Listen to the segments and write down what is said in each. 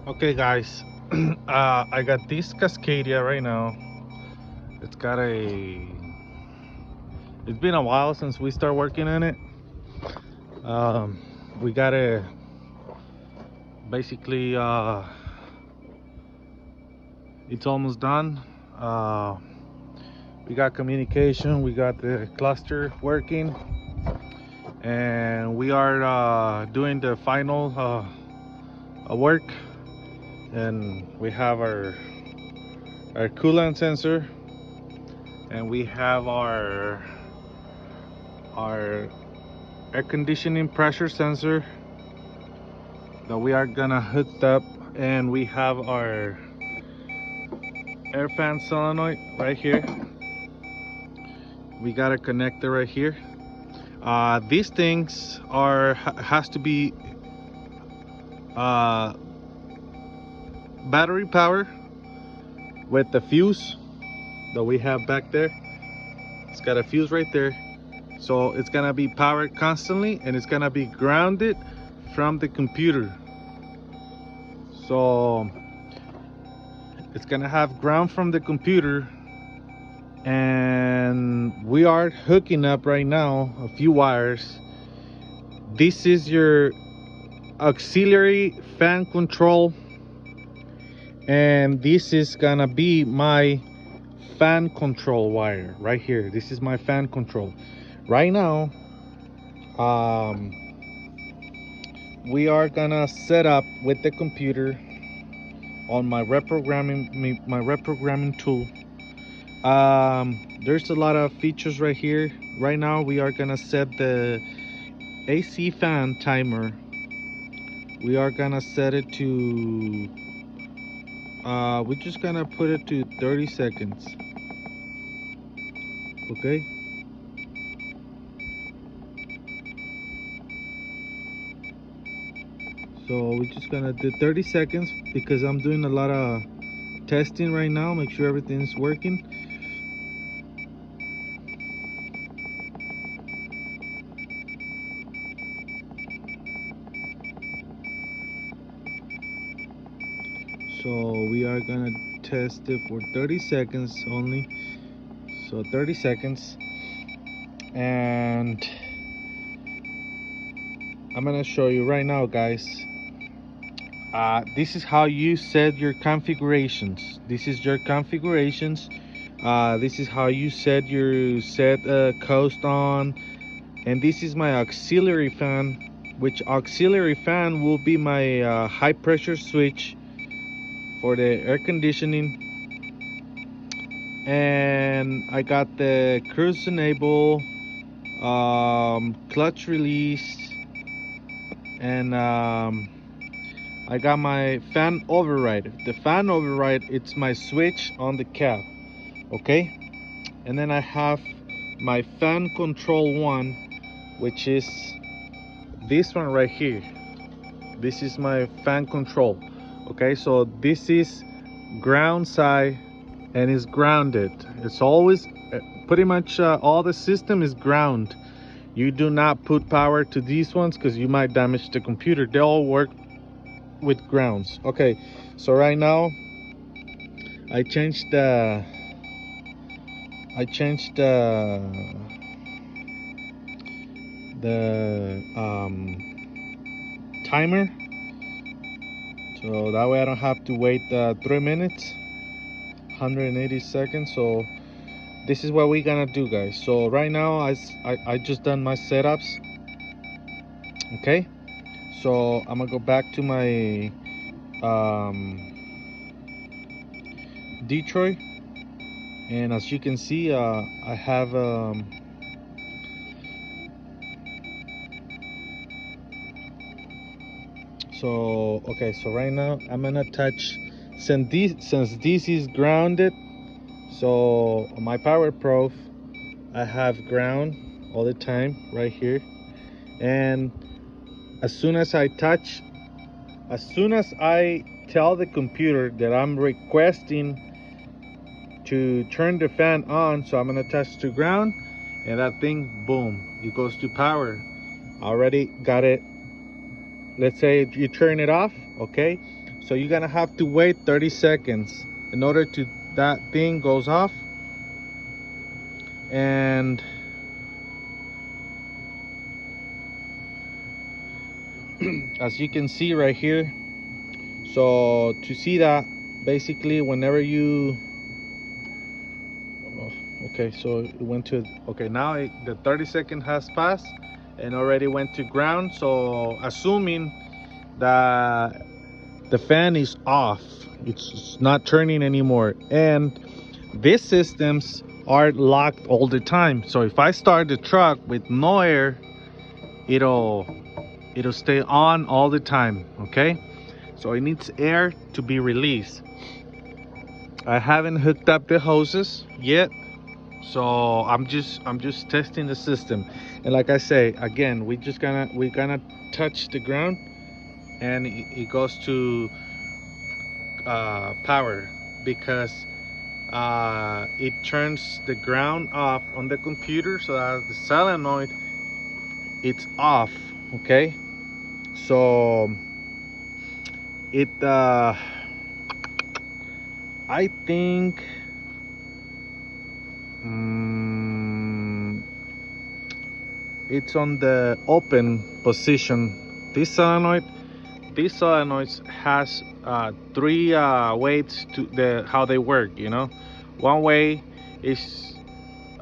Okay, guys, I got this Cascadia right now. It's got a. It's been a while since we start working on it. We got a basically. It's almost done. Uh, we got communication. We got the cluster working, and we are doing the final work. And we have our coolant sensor, and we have our air conditioning pressure sensor that we are gonna hook up, and we have our air fan solenoid right here. We got a connector right here. These things has to be uh, battery power with the fuse that we have back there. It's got a fuse right there, so it's gonna be powered constantly, and it's gonna be grounded from the computer. So it's gonna have ground from the computer, and we are hooking up right now a few wires. This is your auxiliary fan control, and this is gonna be my fan control wire right here. This is my fan control right now. We are gonna set up with the computer on my reprogramming tool. There's a lot of features right here. Right now we are gonna set the AC fan timer. We are gonna set it to we're just gonna put it to 30 seconds. Okay, so we're just gonna do 30 seconds because I'm doing a lot of testing right now, make sure everything's working. So we are gonna test it for 30 seconds only. So 30 seconds, and I'm gonna show you right now, guys. This is how you set your configurations. This is your configurations. This is how you set your coast on, and this is my auxiliary fan, which auxiliary fan will be my high pressure switch for the air conditioning. And I got the cruise enable, clutch release, and I got my fan override. The fan override, it's my switch on the cab. Okay, and then I have my fan control one, which is this one right here. This is my fan control. Okay, so this is ground side, and is grounded. It's always pretty much all the system is ground. You do not put power to these ones because you might damage the computer. They all work with grounds. Okay, so right now I changed the timer, so that way I don't have to wait 3 minutes, 180 seconds. So this is what we're gonna do, guys. So right now I just done my setups. Okay, so I'm gonna go back to my Detroit, and as you can see, I have okay, so right now I'm gonna touch, since this is grounded, so on my power prof I have ground all the time right here. And as soon as I tell the computer that I'm requesting to turn the fan on, so I'm gonna touch to ground, and that thing, boom, it goes to power. I already got it. Let's say you turn it off. Okay, So you're gonna have to wait 30 seconds in order to that thing goes off. And as you can see right here, so to see that, basically whenever you okay, so it went to, okay, now the 30 second has passed and already went to ground. So assuming that the fan is off, it's not turning anymore, and these systems are locked all the time. So if I start the truck with no air, it'll stay on all the time. Okay, so it needs air to be released. I haven't hooked up the hoses yet, so I'm just testing the system. And like I say again, we're gonna touch the ground and it goes to power, because it turns the ground off on the computer so that the solenoid it's off. Okay, so it I think it's on the open position. This solenoid, these solenoids has three ways to how they work. One way is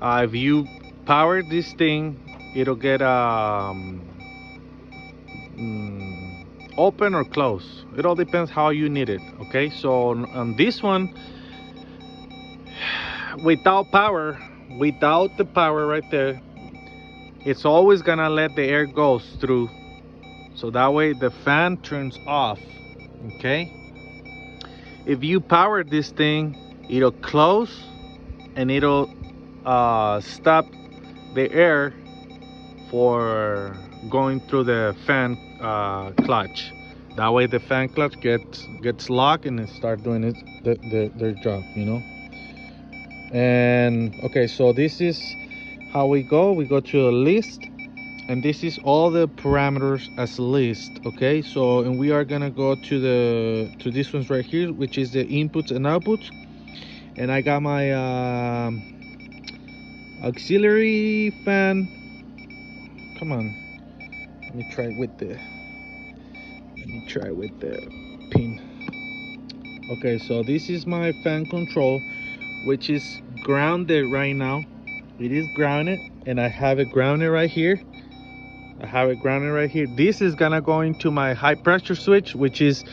if you power this thing, it'll get open or close. It all depends how you need it. Okay, so on this one, without the power right there, it's always gonna let the air goes through, so that way the fan turns off. Okay, if you power this thing, it'll close and it'll stop the air for going through the fan clutch. That way the fan clutch gets locked and it start doing their job. And okay, so this is how we go to a list, and this is all the parameters as a list. Okay, so and we are gonna go to this ones right here, which is the inputs and outputs. And I got my auxiliary fan. Come on, let me try with the pin. Okay, so this is my fan control, which is grounded right now. It is grounded, and I have it grounded right here. This is gonna go into my high pressure switch, which is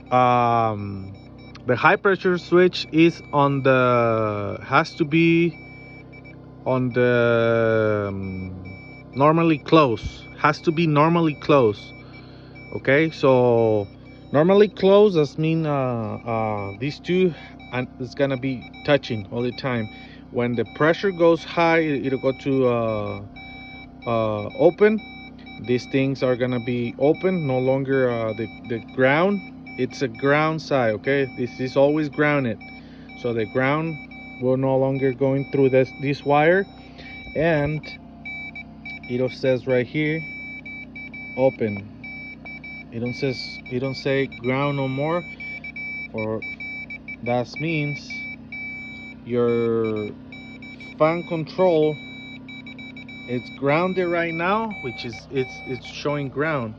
the high pressure switch is has to be on the normally close. Has to be normally close. Okay, so normally close, that mean these two, and it's gonna be touching all the time. When the pressure goes high, it'll go to open. These things are gonna be open, no longer the ground. It's a ground side. Okay, this is always grounded, so the ground will no longer going through this wire, and it says right here open. It don't say ground no more, or that means your fan control, it's grounded right now, which is it's showing ground.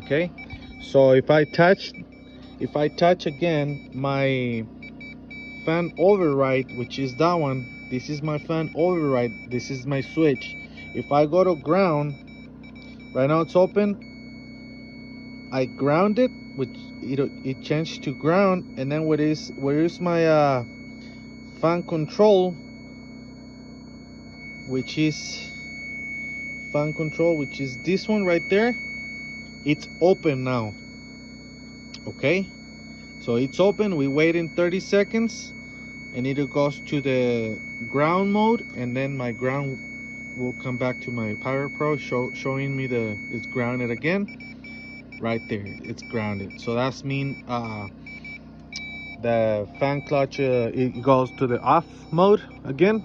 Okay, so if I touch again my fan override, which is that one, this is my fan override, this is my switch. If I go to ground right now, it's open, I ground it, which it changed to ground. And then where is my fan control, which is this one right there. It's open now. Okay, so it's open. We wait in 30 seconds and it goes to the ground mode, and then my ground will come back to my Power Pro, showing me it's grounded again. Right there, it's grounded. So that's mean the fan clutch it goes to the off mode again.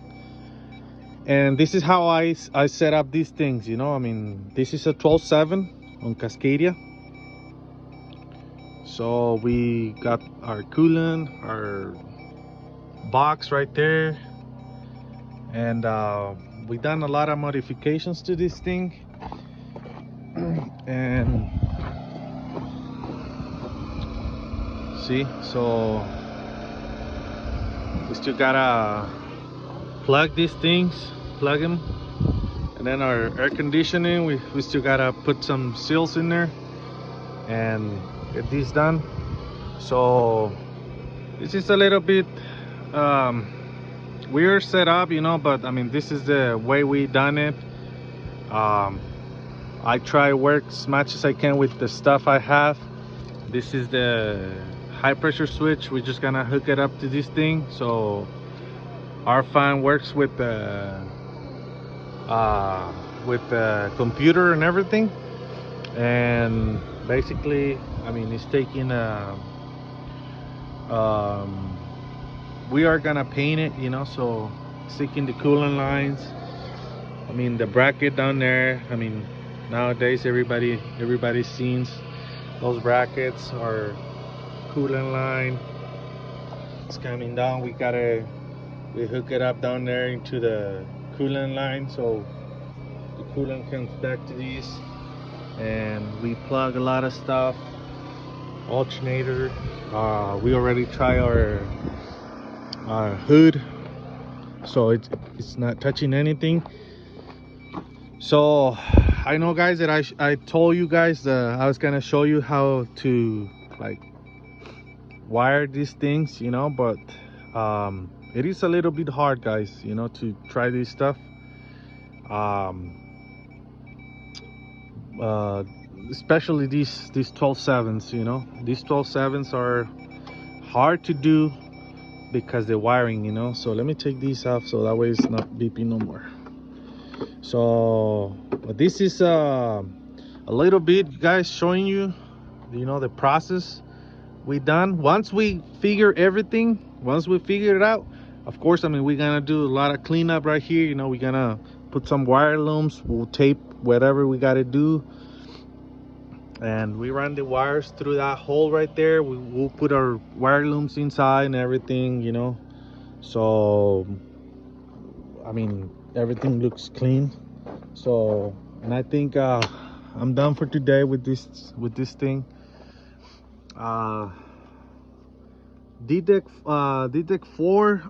And this is how I set up these things. I mean, this is a 12/7 on Cascadia. So we got our coolant, our box right there, and we done a lot of modifications to this thing. And see, so we still gotta plug these things, plug them. And then our air conditioning, we still gotta put some seals in there and get these done. So this is a little bit weird setup, you know, but I mean, this is the way we done it. I try to work as much as I can with the stuff I have. This is the high pressure switch. We're just gonna hook it up to this thing, so our fan works with the computer and everything. And basically, I mean, it's taking we are gonna paint it, you know, so sticking the coolant lines. I mean, the bracket down there, I mean, nowadays everybody's seen those brackets or coolant line. It's coming down. We hook it up down there into the coolant line, so the coolant comes back to these. And we plug a lot of stuff, alternator. We already tried our hood, so it's not touching anything. So I know, guys, that I told you guys I was gonna show you how to like wire these things, you know, but it is a little bit hard, guys, you know, to try this stuff. Especially these 12/7s, you know, these 12/7s are hard to do because the wiring, you know. So let me take these off so that way it's not beeping no more. So this is a little bit, guys, showing you, you know, the process we done. Once we figure it out, of course, I mean, we're gonna do a lot of cleanup right here, you know. We're gonna put some wire looms, we'll tape whatever we got to do, and we run the wires through that hole right there. We'll put our wire looms inside and everything, you know. So I mean, everything looks clean. So, and I think I'm done for today with this thing. DDEC 4,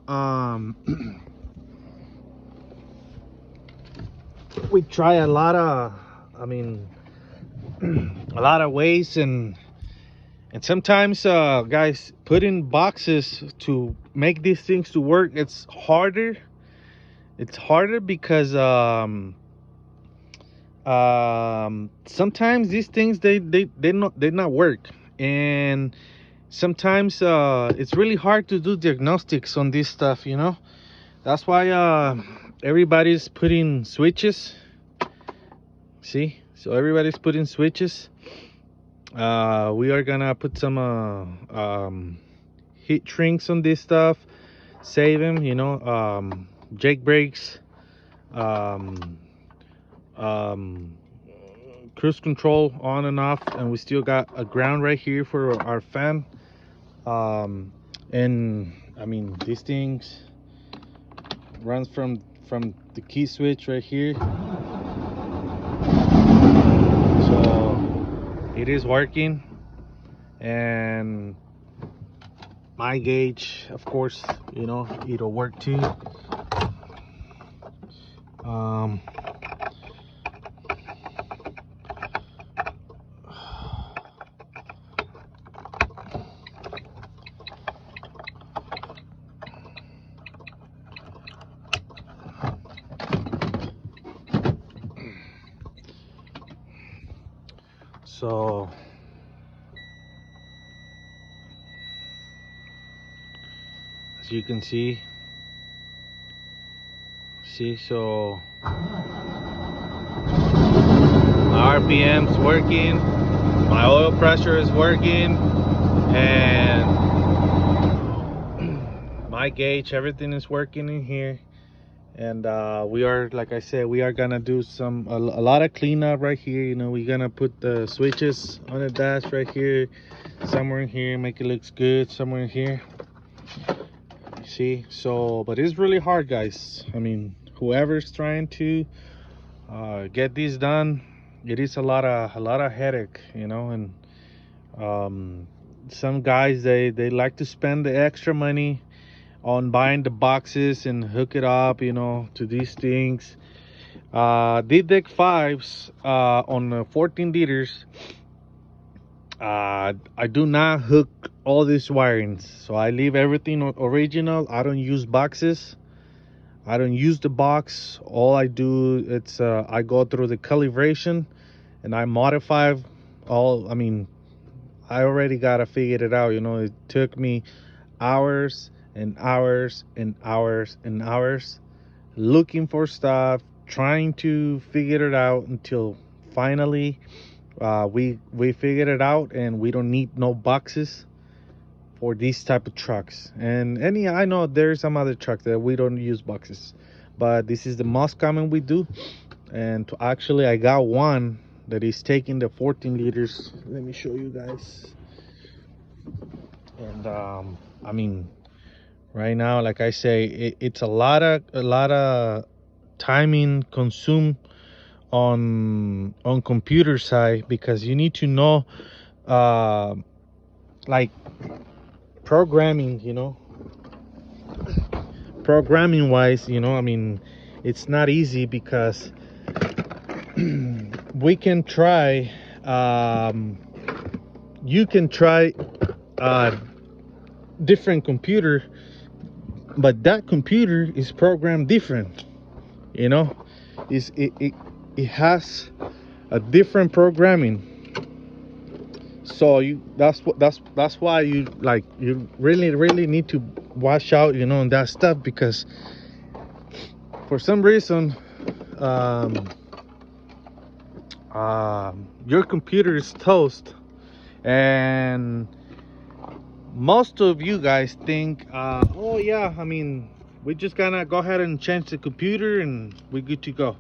we try a lot of, I mean, a lot of ways, and sometimes guys, putting boxes to make these things to work, it's harder because sometimes these things they not work, and sometimes it's really hard to do diagnostics on this stuff, you know. That's why everybody's putting switches. See, so everybody's putting switches. We are gonna put some heat shrinks on this stuff, save them, you know. Jake brakes, cruise control on and off, and we still got a ground right here for our fan. And I mean, these things runs from the key switch right here, so it is working. And my gauge, of course, you know, it'll work too. So as you can see, so my RPM's working, my oil pressure is working, and my gauge, everything is working in here. And we are, like I said, we are gonna do a lot of cleanup right here. You know, we're gonna put the switches on the dash right here, somewhere in here, make it looks good, somewhere in here. You see, so but it's really hard, guys. I mean, whoever's trying to get this done, it is a lot of headache, you know. And some guys, they like to spend the extra money on buying the boxes and hook it up, you know, to these things. The deck 5s on 14 liters, I do not hook all these wirings, so I leave everything original. I don't use boxes. I don't use the box. All I do, it's I go through the calibration and I modify all. I mean, I already gotta figure it out, you know. It took me hours and hours and hours and hours looking for stuff, trying to figure it out until finally we figured it out, and we don't need no boxes for these type of trucks. And yeah, I know there's some other trucks that we don't use boxes, but this is the most common we do. And actually, I got one that is taking the 14 liters. Let me show you guys. And I mean, right now, like I say, it's a lot of timing consumed on computer side, because you need to know uh like programming, you know, programming wise, you know. I mean, it's not easy because we can try you can try different computer, but that computer is programmed different, you know. It has a different programming. So that's why you really need to watch out, you know, on that stuff, because for some reason um, your computer is toast. And most of you guys think, oh yeah, I mean, we just gonna go ahead and change the computer and we're good to go.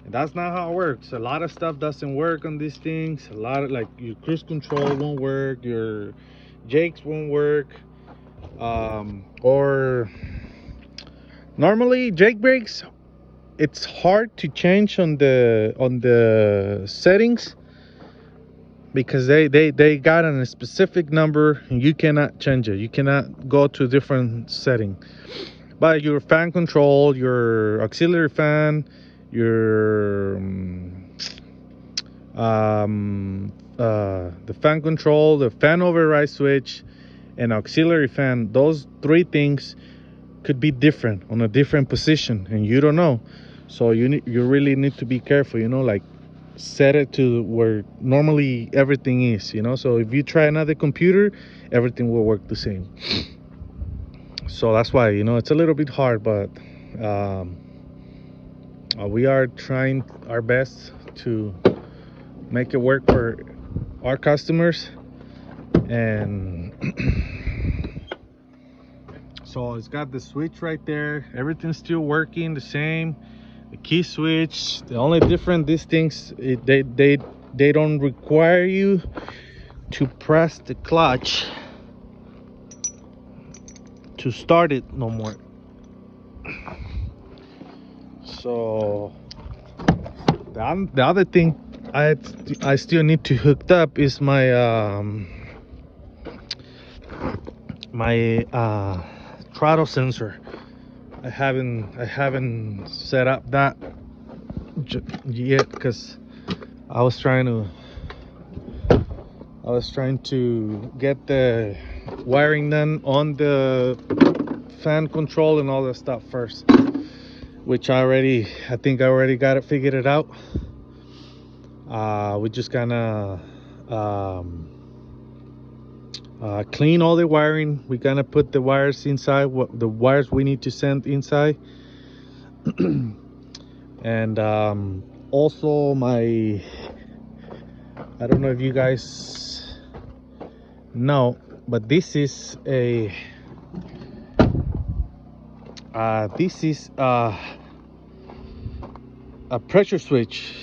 And that's not how it works. A lot of stuff doesn't work on these things. A lot of, like, your cruise control won't work, your jakes won't work, or normally jake brakes, it's hard to change on the settings, because they got a specific number and you cannot change it. You cannot go to a different setting. But your fan control, your auxiliary fan, your the fan control, the fan override switch, and auxiliary fan, those three things could be different on a different position, and you don't know. So you really need to be careful, you know, like set it to where normally everything is, you know. So if you try another computer, everything will work the same. So that's why, you know, it's a little bit hard, but we are trying our best to make it work for our customers. And so it's got the switch right there, everything's still working the same. The key switch, the only difference, these things, they don't require you to press the clutch to start it no more. So the other thing I still need to hook up is my throttle sensor. I haven't set up that yet, because I was trying to get the wiring done on the fan control and all that stuff first, which I think I already got it figured out. We're just gonna clean all the wiring. We're gonna put the wires inside, the wires we need to send inside. And also I don't know if you guys know, but this is a pressure switch.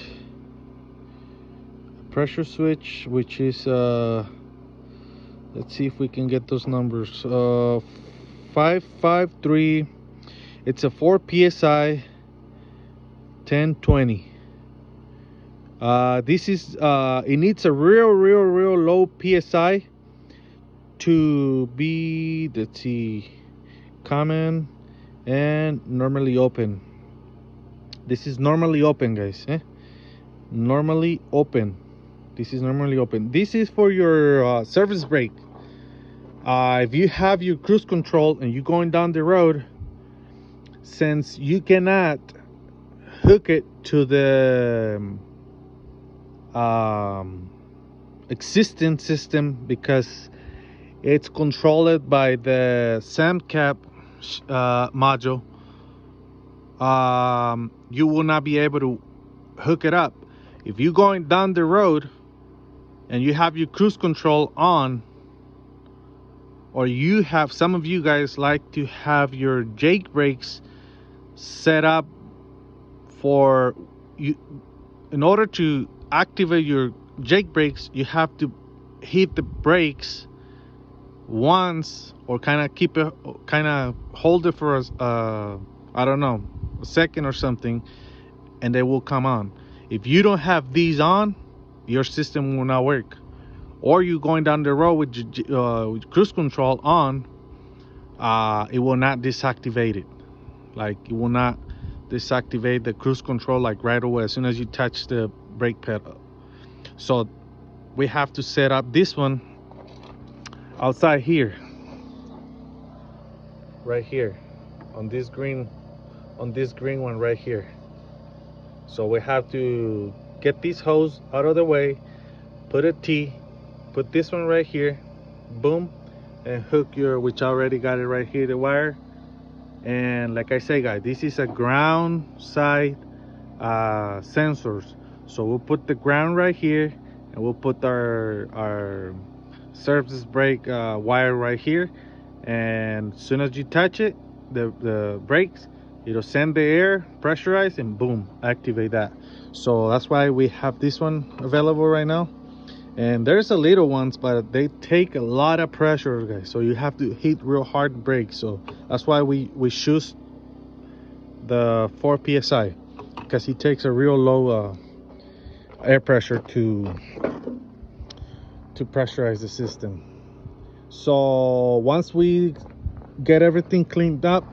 Pressure switch, which is let's see if we can get those numbers. 553. It's a 4 psi 1020. This is it needs a real low psi to be, let's see, common and normally open. This is normally open, guys. Normally open. This is normally open. This is for your surface brake. If you have your cruise control and you're going down the road, since you cannot hook it to the existing system because it's controlled by the SAM cap module, you will not be able to hook it up. If you're going down the road and you have your cruise control on, or you have, some of you guys like to have your Jake brakes set up for you. In order to activate your Jake brakes, you have to hit the brakes once, or kind of keep it, kind of hold it for I don't know, a second or something, and they will come on. If you don't have these on, your system will not work. Or you going down the road with cruise control on, it will not deactivate it. Like, it will not deactivate the cruise control like right away as soon as you touch the brake pedal. So we have to set up this one outside here, right here, on this green one right here. So we have to get this hose out of the way, put a T, put this one right here, boom, and hook your, which I already got it right here, the wire. And like I say, guys, this is a ground side sensors. So we'll put the ground right here, and we'll put our surface brake wire right here. And as soon as you touch it, the brakes, it'll send the air, pressurize, and boom, activate that. So that's why we have this one available right now. And there's a little ones, but they take a lot of pressure, guys, so you have to hit real hard brakes. So that's why we choose the 4 psi, because it takes a real low air pressure to pressurize the system. So once we get everything cleaned up,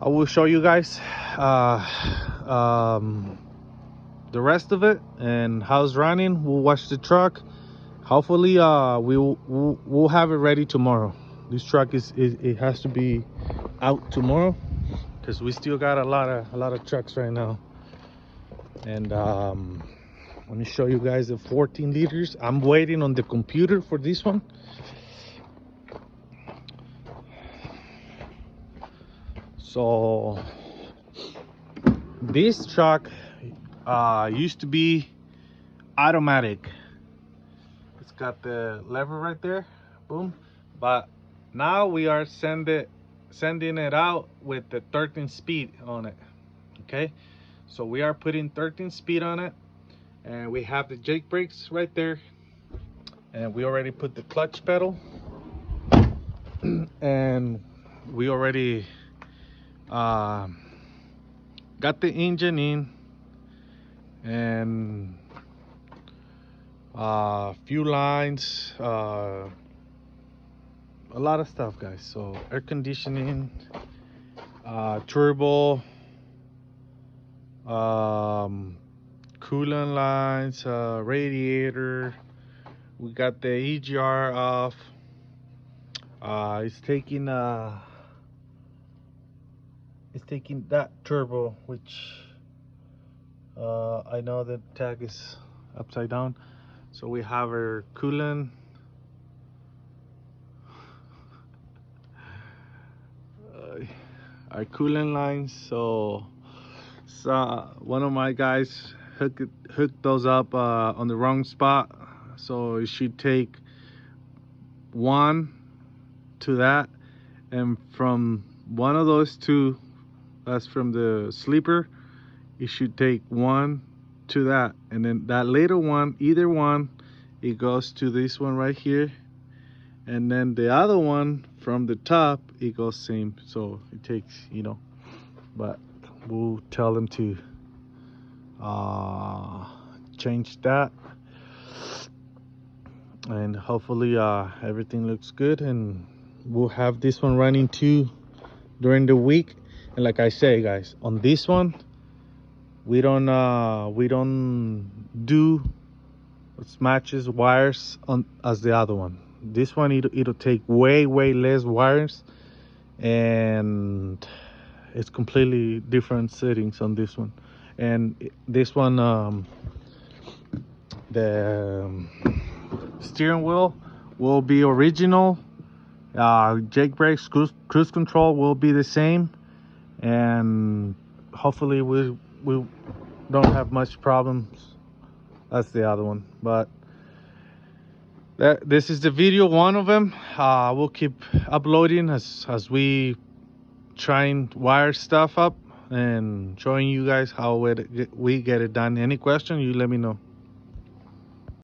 I will show you guys the rest of it and how it's running. We'll wash the truck. Hopefully we'll have it ready tomorrow. This truck it has to be out tomorrow because we still got a lot of trucks right now. And let me show you guys the 14 liters. I'm waiting on the computer for this one. So this truck used to be automatic. It's got the lever right there, boom. But now we are sending it out with the 13 speed on it. Okay, so we are putting 13 speed on it, and we have the Jake brakes right there, and we already put the clutch pedal, and we already got the engine in, and fuel lines, a lot of stuff, guys. So air conditioning, turbo, coolant lines, radiator. We got the EGR off. It's taking that turbo, which I know the tag is upside down. So we have our coolant, our coolant lines. So one of my guys hooked those up on the wrong spot, so it should take one to that, and from one of those two, that's from the sleeper, it should take one to that, and then that little one, either one, it goes to this one right here, and then the other one from the top, it goes same. So it takes, you know, but we'll tell them to change that, and hopefully everything looks good, and we'll have this one running too during the week. And like I say, guys, on this one we don't do as matches wires on as the other one. This one, it'll take way less wires, and it's completely different settings on this one. And this one, the steering wheel will be original, jake brakes, cruise control will be the same, and hopefully we don't have much problems as the other one. But this is the video, one of them. We'll keep uploading as we try and wire stuff up and showing you guys how we get it done. Any question, you let me know.